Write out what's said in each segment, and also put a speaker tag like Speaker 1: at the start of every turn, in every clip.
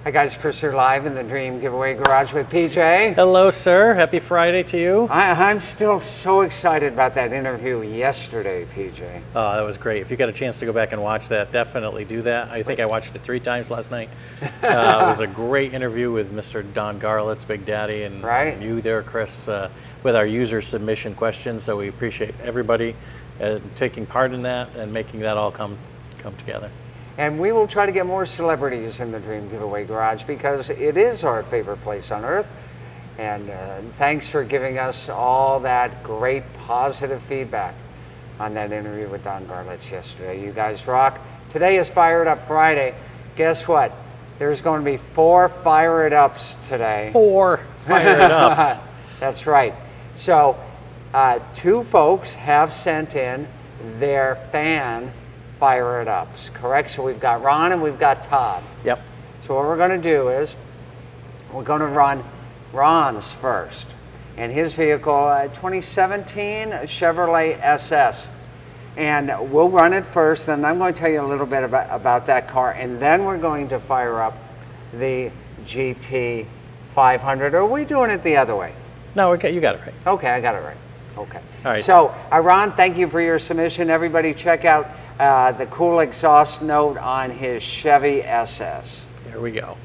Speaker 1: Hi guys, Chris here live in the Dream Giveaway Garage with PJ.
Speaker 2: Hello, sir. Happy Friday to you.
Speaker 1: I'm still so excited about that interview yesterday, PJ.
Speaker 2: Oh, that was great. If you got a chance to go back and watch that, definitely do that. I think I watched it 3 times last night. It was a great interview with Mr. Don Garlitz, Big Daddy, and you there, Chris, with our user submission questions. So we appreciate everybody taking part in that and making that all come together.
Speaker 1: And we will try to get more celebrities in the Dream Giveaway Garage because it is our favorite place on earth. And thanks for giving us all that great positive feedback on that interview with Don Garlitz yesterday. You guys rock. Today is Fire It Up Friday. Guess what? There's going to be 4 Fire It Ups today.
Speaker 2: 4 Fire It Ups.
Speaker 1: That's right. So 2 folks have sent in their fan Fire It Ups, correct? So we've got Ron and we've got Todd.
Speaker 2: Yep.
Speaker 1: So what we're going to do is we're going to run Ron's first. And his vehicle, 2017 Chevrolet SS. And we'll run it first, then I'm going to tell you a little bit about that car, and then we're going to fire up the GT 500. Or are we doing it the other way?
Speaker 2: No, you got it right.
Speaker 1: Okay, I got it right. Okay.
Speaker 2: All right.
Speaker 1: So, Ron, thank you for your submission. Everybody check out the cool exhaust note on his Chevy SS.
Speaker 2: Here we go.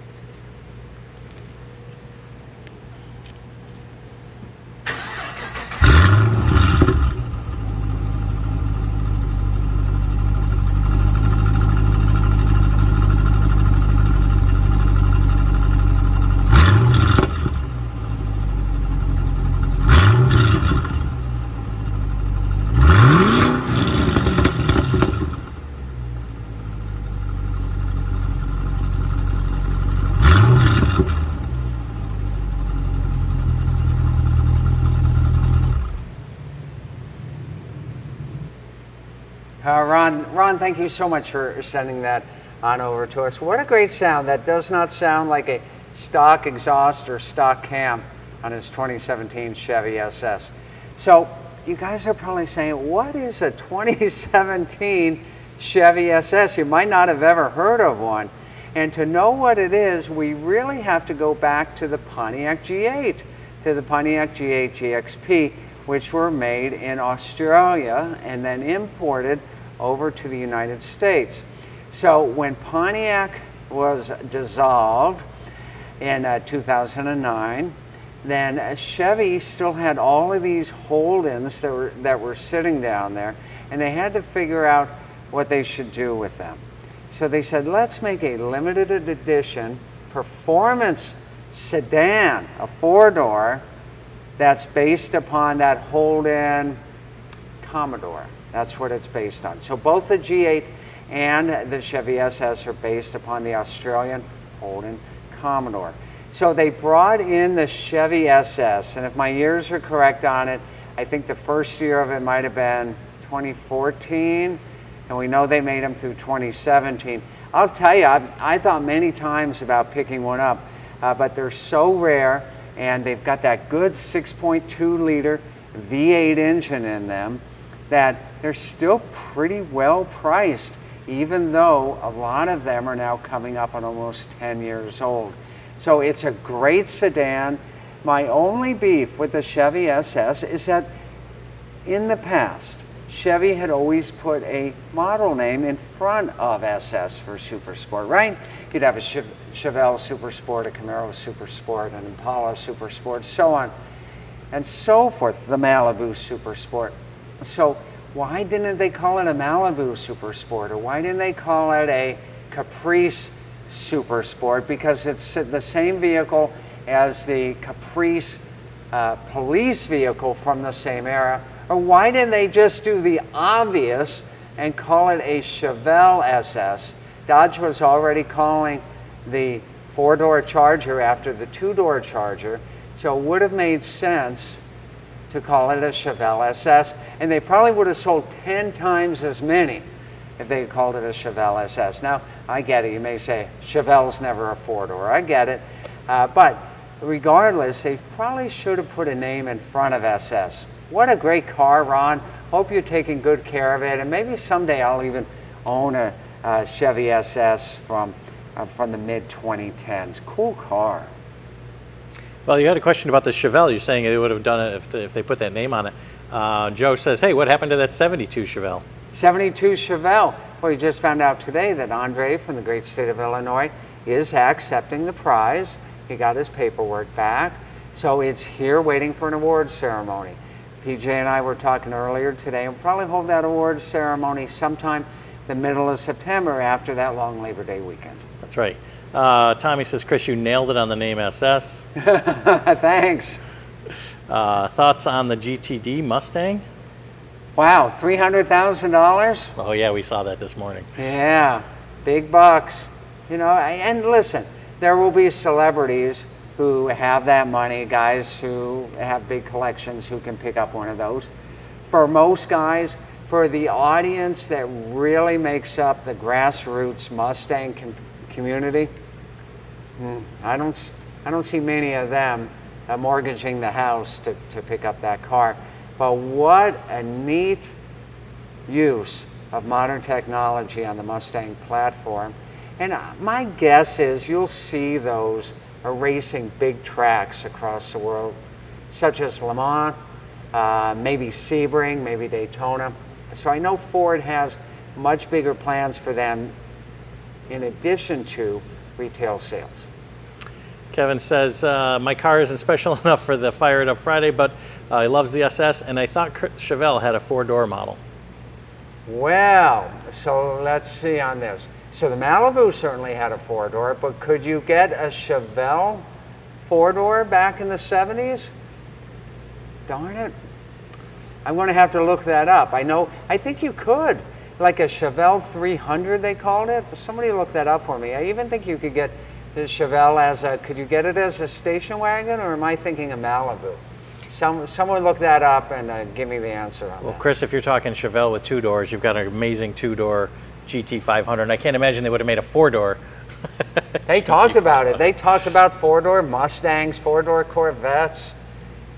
Speaker 1: Ron, thank you so much for sending that on over to us. What a great sound. That does not sound like a stock exhaust or stock cam on his 2017 Chevy SS. So you guys are probably saying, what is a 2017 Chevy SS? You might not have ever heard of one. And to know what it is, we really have to go back to the Pontiac G8, to the Pontiac G8 GXP, which were made in Australia and then imported over to the United States. So when Pontiac was dissolved in 2009, then Chevy still had all of these hold-ins that were sitting down there, and they had to figure out what they should do with them. So they said, let's make a limited edition performance sedan, a 4-door, that's based upon that hold-in Commodore. That's what it's based on. So both the G8 and the Chevy SS are based upon the Australian hold-in Commodore. So they brought in the Chevy SS, and if my years are correct on it, I think the first year of it might have been 2014, and we know they made them through 2017. I'll tell you, I thought many times about picking one up, but they're so rare, and they've got that good 6.2 liter V8 engine in them that they're still pretty well priced, even though a lot of them are now coming up on almost 10 years old. So it's a great sedan. My only beef with the Chevy SS is that in the past, Chevy had always put a model name in front of SS for Super Sport, right? You'd have a Chevelle Super Sport, a Camaro Super Sport, an Impala Super Sport, so on and so forth, the Malibu Super Sport. So why didn't they call it a Malibu Super Sport, or why didn't they call it a Caprice Super Sport? Because it's the same vehicle as the Caprice police vehicle from the same era. Or why didn't they just do the obvious and call it a Chevelle SS? Dodge was already calling the 4-door Charger after the 2-door Charger, so it would have made sense to call it a Chevelle SS, and they probably would have sold 10 times as many if they had called it a Chevelle SS. Now, I get it. You may say, Chevelle's never a 4-door. I get it. But regardless, they probably should have put a name in front of SS. What a great car, Ron. Hope you're taking good care of it, and maybe someday I'll even own a Chevy SS from from the mid-2010s. Cool car.
Speaker 2: Well, you had a question about the Chevelle. You're saying they would have done it if they put that name on it. Joe says, hey, what happened to that 72 Chevelle?
Speaker 1: 72 Chevelle. Well, we just found out today that Andre from the great state of Illinois is accepting the prize. He got his paperwork back. So it's here waiting for an awards ceremony. PJ and I were talking earlier today, and we'll probably hold that awards ceremony sometime the middle of September after that long Labor Day weekend.
Speaker 2: That's right. Tommy says, Chris, you nailed it on the name SS.
Speaker 1: Thanks.
Speaker 2: Thoughts on the GTD Mustang?
Speaker 1: Wow, $300,000?
Speaker 2: Oh yeah, we saw that this morning.
Speaker 1: Yeah, big bucks. You know, and listen, there will be celebrities who have that money, guys who have big collections who can pick up one of those. For most guys, for the audience that really makes up the grassroots Mustang community, I don't see many of them mortgaging the house to pick up that car. But what a neat use of modern technology on the Mustang platform. And my guess is you'll see those racing big tracks across the world, such as Le Mans, maybe Sebring, maybe Daytona. So I know Ford has much bigger plans for them in addition to retail sales.
Speaker 2: Kevin says, my car isn't special enough for the Fire It Up Friday, but he loves the SS, and I thought Chevelle had a 4-door model.
Speaker 1: Well, so let's see on this. So the Malibu certainly had a 4-door, but could you get a Chevelle 4-door back in the 70s? Darn it. I'm going to have to look that up. I think you could. Like a Chevelle 300, they called it. Somebody look that up for me. I even think you could get the Chevelle could you get it as a station wagon, or am I thinking a Malibu? Someone look that up and give me the answer on that.
Speaker 2: Well, Chris, if you're talking Chevelle with 2 doors, you've got an amazing 2-door GT500. And I can't imagine they would have made a 4-door.
Speaker 1: They talked about it. They talked about 4-door Mustangs, 4-door Corvettes,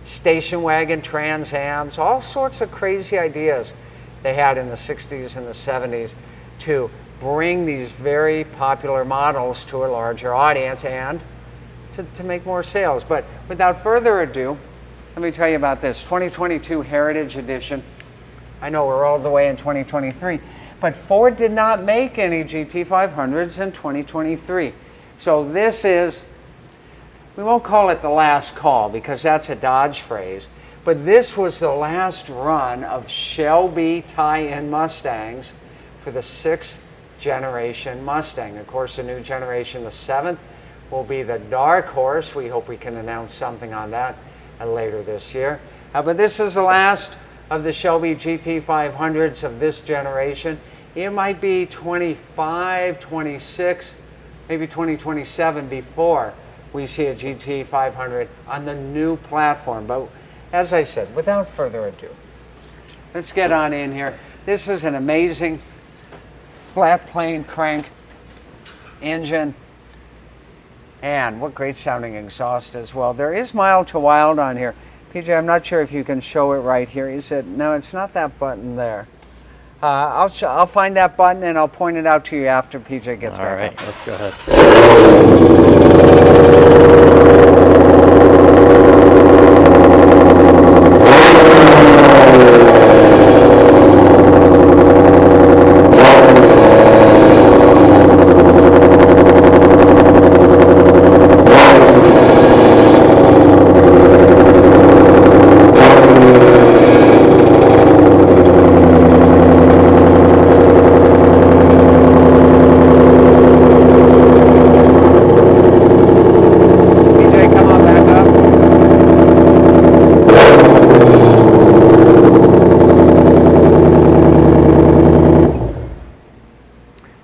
Speaker 1: station wagon Trans Ams, all sorts of crazy ideas they had in the 60s and the 70s to bring these very popular models to a larger audience and to make more sales. But without further ado, let me tell you about this 2022 Heritage Edition. I know we're all the way in 2023, but Ford did not make any GT500s in 2023. So this is, we won't call it the last call because that's a Dodge phrase, but this was the last run of Shelby tie-in Mustangs for the 6th generation Mustang. Of course, the new generation, the 7th, will be the dark horse. We hope we can announce something on that later this year. But this is the last of the Shelby GT500s of this generation. It might be 25, 26, maybe 2027 before we see a GT500 on the new platform. But as I said, without further ado, let's get on in here. This is an amazing flat plane crank engine, and what great sounding exhaust as well. There is mild to wild on here. PJ, I'm not sure if you can show it right here. Is it? No, it's not that button there. I'll find that button and I'll point it out to you after PJ gets back.
Speaker 2: All right, let's go ahead.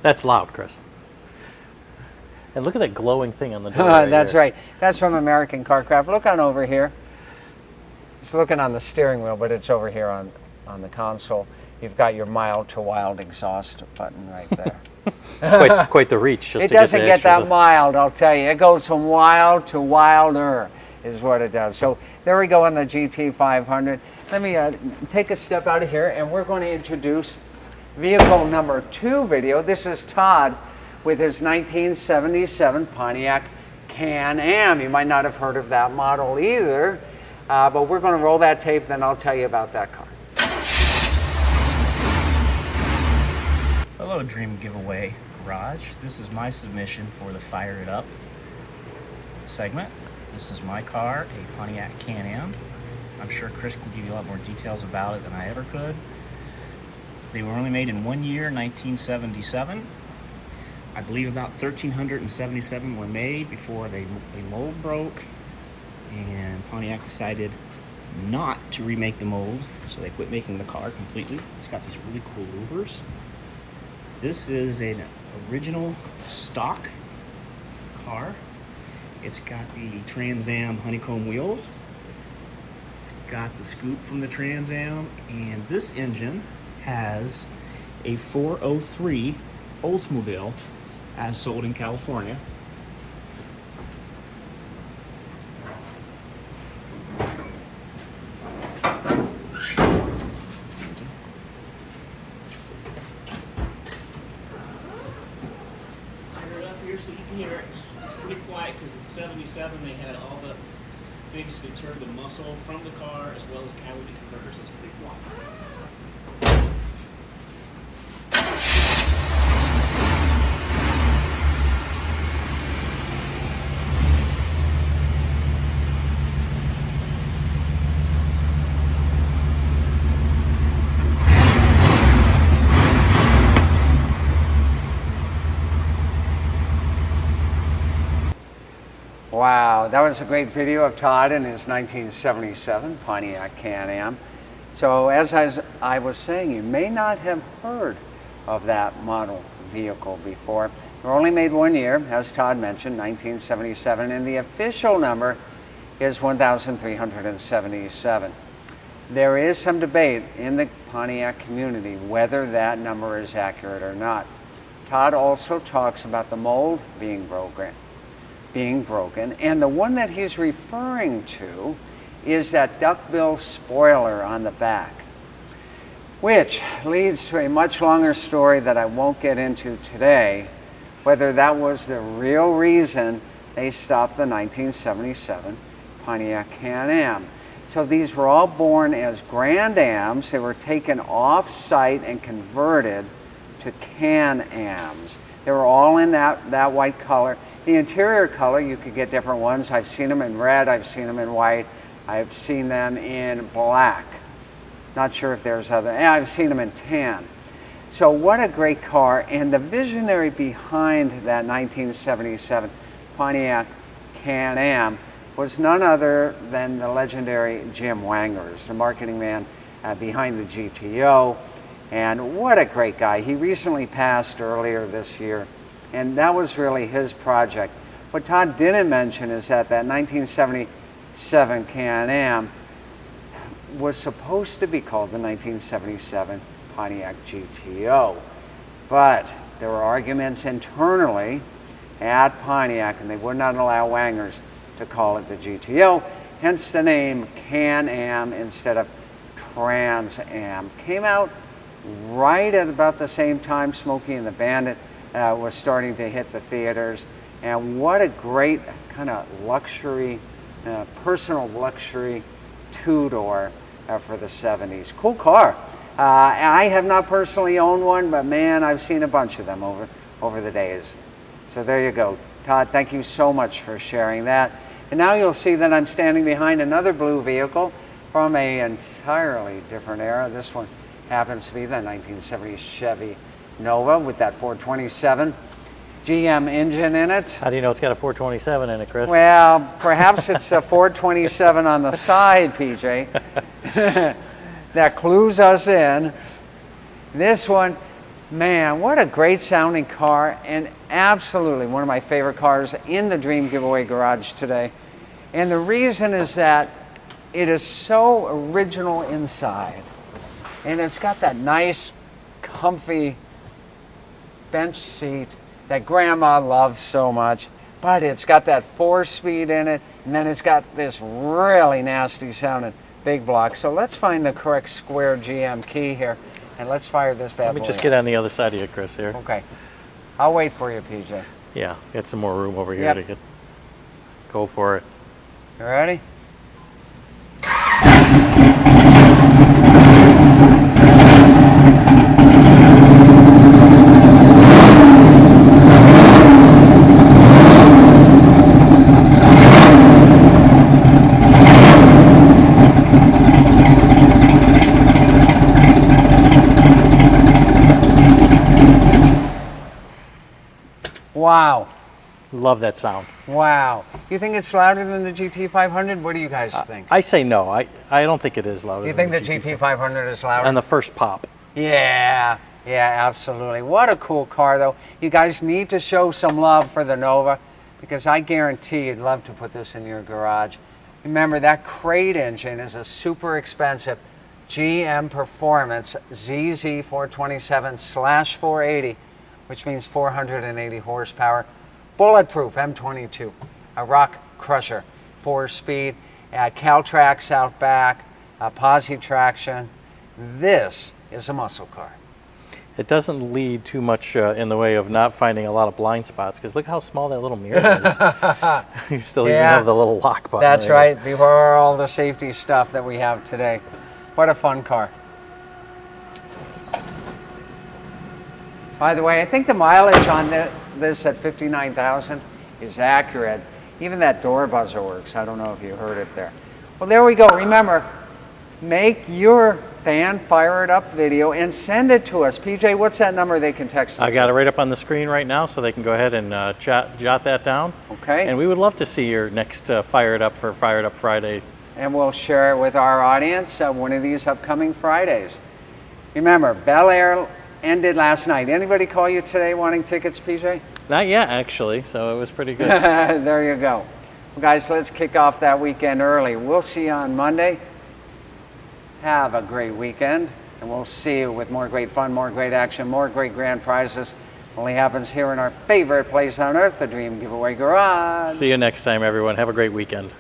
Speaker 2: That's loud, Chris. And look at that glowing thing on the door.
Speaker 1: That's right. That's from American Carcraft. Look on over here. It's looking on the steering wheel, but it's over here on the console. You've got your mild to wild exhaust button right there.
Speaker 2: quite the reach. Just
Speaker 1: it doesn't get that mild, I'll tell you. It goes from wild to wilder is what it does. So there we go on the GT500. Let me take a step out of here, and we're going to introduce vehicle number 2 video. This is Todd with his 1977 Pontiac Can-Am. You might not have heard of that model either, but we're going to roll that tape, then I'll tell you about that car.
Speaker 3: Hello, Dream Giveaway Garage. This is my submission for the Fire It Up segment. This is my car, a Pontiac Can-Am. I'm sure Chris can give you a lot more details about it than I ever could. They were only made in 1 year, 1977. I believe about 1,377 were made before a mold broke, and Pontiac decided not to remake the mold, so they quit making the car completely. It's got these really cool louvers. This is an original stock car. It's got the Trans Am honeycomb wheels. It's got the scoop from the Trans Am, and this engine has a 403 Oldsmobile as sold in California. Here so you can hear it. It's pretty quiet because in 77 they had all the things to deter the muscle from the car as well as catalytic converters. It's pretty quiet.
Speaker 1: Wow, that was a great video of Todd in his 1977 Pontiac Can-Am. So as I was saying, you may not have heard of that model vehicle before. They were only made 1 year, as Todd mentioned, 1977, and the official number is 1,377. There is some debate in the Pontiac community whether that number is accurate or not. Todd also talks about the mold being broken, and the one that he's referring to is that duckbill spoiler on the back, which leads to a much longer story that I won't get into today, whether that was the real reason they stopped the 1977 Pontiac Can-Am. So these were all born as Grand Ams. They were taken off-site and converted to Can-Ams. They were all in that white color. The interior color, you could get different ones. I've seen them in red, I've seen them in white, I've seen them in black. Not sure if there's other, I've seen them in tan. So what a great car, and the visionary behind that 1977 Pontiac Can-Am was none other than the legendary Jim Wangers, the marketing man behind the GTO. And what a great guy. He recently passed earlier this year, and that was really his project. What Todd didn't mention is that 1977 Can-Am was supposed to be called the 1977 Pontiac GTO, but there were arguments internally at Pontiac, and they would not allow Wangers to call it the GTO, hence the name Can-Am instead of Trans Am. Came out right at about the same time Smokey and the Bandit was starting to hit the theaters, and what a great kind of luxury, personal luxury two-door for the 70s. Cool car. I have not personally owned one, but man, I've seen a bunch of them over the days. So there you go. Todd, thank you so much for sharing that. And now you'll see that I'm standing behind another blue vehicle from an entirely different era. This one happens to be the 1970 Chevy Nova with that 427 GM engine in it.
Speaker 2: How do you know it's got a 427 in it, Chris?
Speaker 1: Well, perhaps it's a 427 on the side, PJ. That clues us in. This one, man, what a great sounding car, and absolutely one of my favorite cars in the Dream Giveaway Garage today. And the reason is that it is so original inside. And it's got that nice, comfy bench seat that Grandma loves so much. But it's got that 4-speed in it, and then it's got this really nasty sounding big block. So let's find the correct square GM key here, and let's fire this bad boy.
Speaker 2: Let me just get on the other side of you, Chris, here.
Speaker 1: Okay. I'll wait for you, PJ.
Speaker 2: Yeah, get some more room over here
Speaker 1: Yep.
Speaker 2: to get. Go for it.
Speaker 1: You ready? Wow.
Speaker 2: Love that sound.
Speaker 1: Wow. You think it's louder than the GT500? What do you guys think?
Speaker 2: I say no. I don't think it is louder.
Speaker 1: You
Speaker 2: than
Speaker 1: think the GT500 is louder?
Speaker 2: And the first pop.
Speaker 1: Yeah, absolutely. What a cool car, though. You guys need to show some love for the Nova, because I guarantee you'd love to put this in your garage. Remember, that crate engine is a super expensive GM Performance ZZ427/480, which means 480 horsepower. Bulletproof M22, a rock crusher, 4-speed, Caltrax out back, posi traction. This is a muscle car.
Speaker 2: It doesn't lead too much in the way of not finding a lot of blind spots, because look how small that little mirror is. You still even have the little lock button.
Speaker 1: That's
Speaker 2: there.
Speaker 1: right, before all the safety stuff that we have today. What a fun car. By the way, I think the mileage on this at 59,000 is accurate. Even that door buzzer works. I don't know if you heard it there. Well, there we go. Remember, make your fan fire it up video and send it to us. PJ, what's that number they can text us?
Speaker 2: I got it right up on the screen right now, so they can go ahead and jot that down.
Speaker 1: Okay.
Speaker 2: And we would love to see your next Fire It Up for Fire It Up Friday.
Speaker 1: And we'll share it with our audience one of these upcoming Fridays. Remember, Bel Air ended last night. Anybody call you today wanting tickets, PJ?
Speaker 2: Not yet, actually, so it was pretty good.
Speaker 1: There you go. Well, guys, let's kick off that weekend early. We'll see you on Monday. Have a great weekend, and we'll see you with more great fun, more great action, more great grand prizes. Only happens here in our favorite place on earth, the Dream Giveaway Garage.
Speaker 2: See you next time, everyone. Have a great weekend.